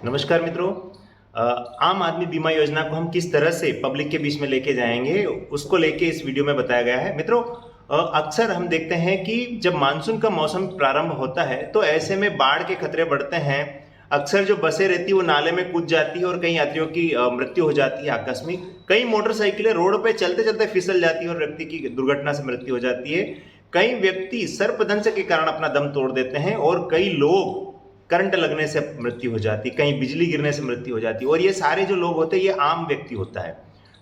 नमस्कार मित्रों। आम आदमी बीमा योजना को हम किस तरह से पब्लिक के बीच में लेके जाएंगे उसको लेके इस वीडियो में बताया गया है। मित्रों, अक्सर हम देखते हैं कि जब मानसून का मौसम प्रारंभ होता है तो ऐसे में बाढ़ के खतरे बढ़ते हैं। अक्सर जो बसें रहती है वो नाले में कूद जाती है और कई यात्रियों की मृत्यु हो जाती है आकस्मिक। कई मोटरसाइकिलें रोड पे चलते चलते फिसल जाती है और व्यक्ति की दुर्घटना से मृत्यु हो जाती है। कई व्यक्ति सर्पदंश के कारण अपना दम तोड़ देते हैं और कई लोग करंट लगने से मृत्यु हो जाती है, कहीं बिजली गिरने से मृत्यु हो जाती है। और ये सारे जो लोग होते हैं ये आम व्यक्ति होता है।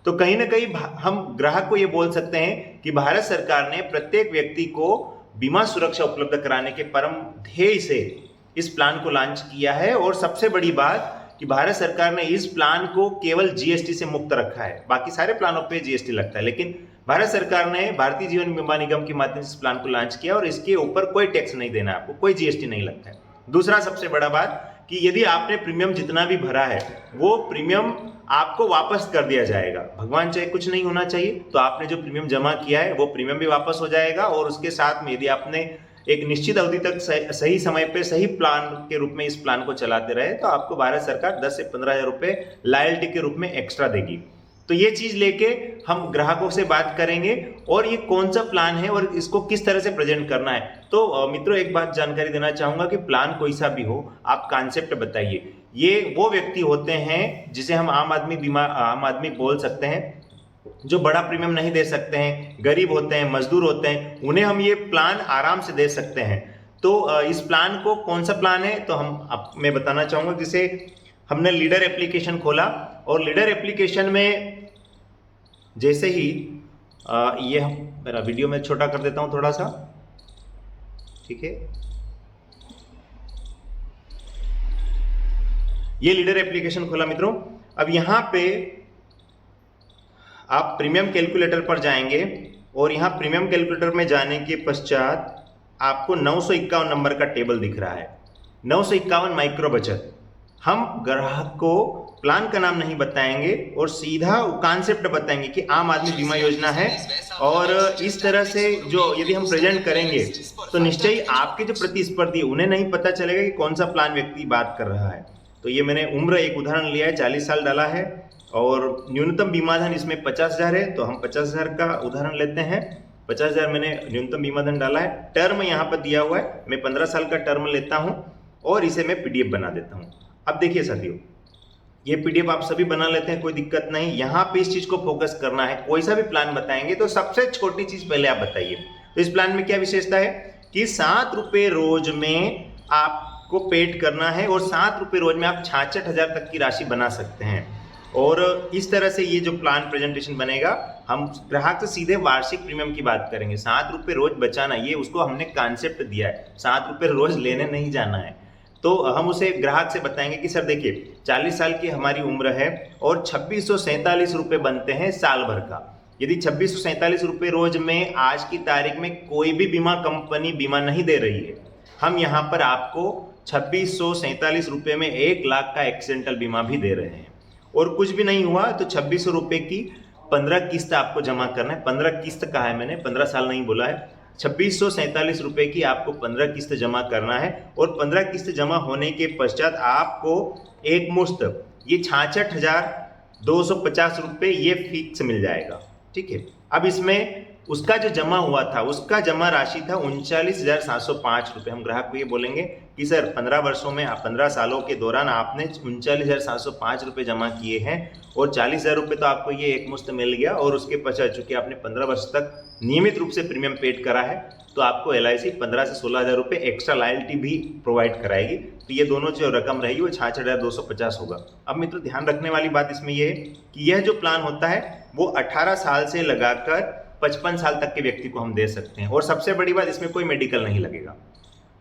तो कहीं ना कहीं हम ग्राहक को ये बोल सकते हैं कि भारत सरकार ने प्रत्येक व्यक्ति को बीमा सुरक्षा उपलब्ध कराने के परम ध्येय से इस प्लान को लॉन्च किया है। और सबसे बड़ी बात कि भारत सरकार ने इस प्लान को केवल जीएसटी से मुक्त रखा है। बाकी सारे प्लानों पे जीएसटी लगता है, लेकिन भारत सरकार ने भारतीय जीवन बीमा निगम के माध्यम से इस प्लान को लॉन्च किया और इसके ऊपर कोई टैक्स नहीं देना है, आपको कोई जीएसटी नहीं लगता है। दूसरा सबसे बड़ा बात कि यदि आपने प्रीमियम जितना भी भरा है वो प्रीमियम आपको वापस कर दिया जाएगा। भगवान चाहे कुछ नहीं होना चाहिए तो आपने जो प्रीमियम जमा किया है वो प्रीमियम भी वापस हो जाएगा। और उसके साथ में यदि आपने एक निश्चित अवधि तक सही समय पे सही प्लान के रूप में इस प्लान को चलाते रहे तो आपको भारत सरकार 10 से 15 हजार रुपए लॉयल्टी के रूप में एक्स्ट्रा देगी। तो ये चीज लेके हम ग्राहकों से बात करेंगे और ये कौन सा प्लान है और इसको किस तरह से प्रेजेंट करना है। तो मित्रों, एक बात जानकारी देना चाहूंगा कि प्लान कोई सा भी हो, आप कॉन्सेप्ट बताइए। ये वो व्यक्ति होते हैं जिसे हम आम आदमी बोल सकते हैं, जो बड़ा प्रीमियम नहीं दे सकते हैं, गरीब होते हैं, मजदूर होते हैं, उन्हें हम ये प्लान आराम से दे सकते हैं। तो इस प्लान को कौन सा प्लान है तो मैं बताना चाहूंगा। जिसे हमने लीडर एप्लीकेशन खोला और लीडर एप्लीकेशन में जैसे ही ये मेरा वीडियो में छोटा कर देता हूं थोड़ा सा, ठीक है। ये लीडर एप्लीकेशन खोला मित्रों। अब यहां पे आप प्रीमियम कैलकुलेटर पर जाएंगे और यहां प्रीमियम कैलकुलेटर में जाने के पश्चात आपको 951 नंबर का टेबल दिख रहा है। 951 माइक्रो बचत। हम ग्राहक को प्लान का नाम नहीं बताएंगे और सीधा कॉन्सेप्ट बताएंगे कि आम आदमी बीमा योजना है। और इस तरह से जो यदि हम प्रेजेंट करेंगे तो निश्चय ही आपके जो प्रतिस्पर्धी उन्हें नहीं पता चलेगा कि कौन सा प्लान व्यक्ति बात कर रहा है। तो ये मैंने उम्र एक उदाहरण लिया है, 40 साल डाला है और न्यूनतम बीमा धन इसमें 50,000 है तो हम 50,000 का उदाहरण लेते हैं। 50,000 मैंने न्यूनतम बीमा धन डाला है। टर्म यहाँ पर दिया हुआ है, मैं 15 साल का टर्म लेता हूँ और इसे मैं पीडीएफ बना देता हूँ। अब देखिए साथियों, ये पीडीएफ आप सभी बना लेते हैं, कोई दिक्कत नहीं। यहाँ पे इस चीज को फोकस करना है। कोई सा भी प्लान बताएंगे तो सबसे छोटी चीज पहले आप बताइए। तो इस प्लान में क्या विशेषता है कि 7 रुपए रोज में आपको पेड करना है और 7 रुपए रोज में आप 66,000 तक की राशि बना सकते हैं। और इस तरह से ये जो प्लान प्रेजेंटेशन बनेगा, हम ग्राहक से सीधे वार्षिक प्रीमियम की बात करेंगे। 7 रुपए रोज बचाना, ये उसको हमने कॉन्सेप्ट दिया है, 7 रुपए रोज लेने नहीं जाना है। तो हम उसे ग्राहक से बताएंगे कि सर देखिए 40 साल की हमारी उम्र है और 2647 रुपए बनते हैं साल भर का। यदि 2647 रुपए रोज में आज की तारीख में कोई भी बीमा कंपनी बीमा नहीं दे रही है, हम यहाँ पर आपको 2647 रुपए में 1 लाख का एक्सीडेंटल बीमा भी दे रहे हैं। और कुछ भी नहीं हुआ तो 2600 रुपए की 15 किस्त आपको जमा करना है। 15 किस्त कहा है मैंने, 15 साल नहीं बोला है। 2647 रुपए की आपको 15 किस्त जमा करना है और 15 किस्त जमा होने के पश्चात आपको एक मुश्त ये 66,250 रुपए ये फिक्स मिल जाएगा, ठीक है। अब इसमें उसका जो जमा हुआ था उसका जमा राशि था 39,705 रुपए। हम ग्राहक को ये बोलेंगे कि सर 15 वर्षों में 15 सालों के दौरान आपने 39,705 रुपए जमा किए हैं और 40,000 रुपए तो आपको ये एक मुश्त मिल गया। और उसके पश्चात चूंकि आपने 15 वर्ष तक नियमित रूप से प्रीमियम पेड करा है तो आपको एलआईसी 15 से 16,000 रुपए एक्स्ट्रा लॉयल्टी भी प्रोवाइड कराएगी। तो ये दोनों जो रकम रहेगी वो 66,250 होगा। अब मित्रों, ध्यान रखने वाली बात इसमें यह है कि यह जो प्लान होता है वो 18 साल से लगाकर 55 साल तक के व्यक्ति को हम दे सकते हैं। और सबसे बड़ी बात, इसमें कोई मेडिकल नहीं लगेगा।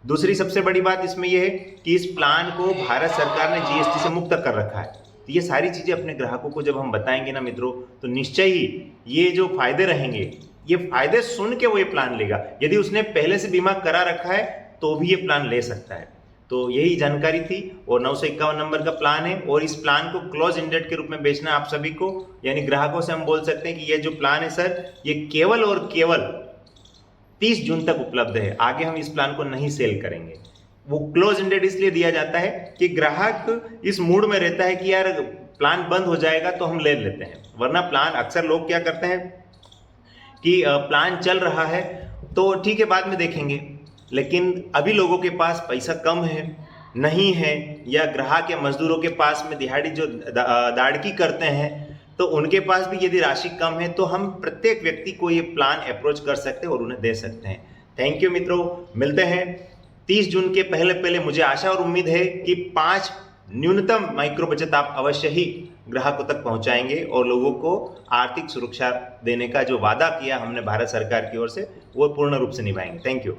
दूसरी सबसे बड़ी बात इसमें यह है कि इस प्लान को भारत सरकार ने जीएसटी से मुक्त कर रखा है। तो ये सारी चीजें अपने ग्राहकों को जब हम बताएंगे ना मित्रों, तो निश्चय ही ये जो फायदे रहेंगे, ये फायदे सुन के वो ये प्लान लेगा। यदि उसने पहले से बीमा करा रखा है तो भी ये प्लान ले सकता है। तो यही जानकारी थी और 951 नंबर का प्लान है और इस प्लान को क्लोज इंडेड के रूप में बेचना है आप सभी को, यानी ग्राहकों से हम बोल सकते हैं कि ये जो प्लान है सर ये केवल और केवल 30 जून तक उपलब्ध है। आगे हम इस प्लान को नहीं सेल करेंगे। वो क्लोज एंडेड इसलिए दिया जाता है कि ग्राहक इस मूड में रहता है कि यार प्लान बंद हो जाएगा तो हम ले लेते हैं, वरना प्लान अक्सर लोग क्या करते हैं कि प्लान चल रहा है तो ठीक है बाद में देखेंगे, लेकिन अभी लोगों के पास पैसा कम है, नहीं है, या ग्राहक या मजदूरों के पास में दिहाड़ी जो दाड़की करते हैं तो उनके पास भी यदि राशि कम है तो हम प्रत्येक व्यक्ति को ये प्लान अप्रोच कर सकते हैं और उन्हें दे सकते हैं। थैंक यू मित्रों, मिलते हैं 30 जून के पहले पहले। मुझे आशा और उम्मीद है कि 5 न्यूनतम माइक्रो बचत आप अवश्य ही ग्राहकों तक पहुंचाएंगे और लोगों को आर्थिक सुरक्षा देने का जो वादा किया हमने भारत सरकार की ओर से वो पूर्ण रूप से निभाएंगे। Thank you.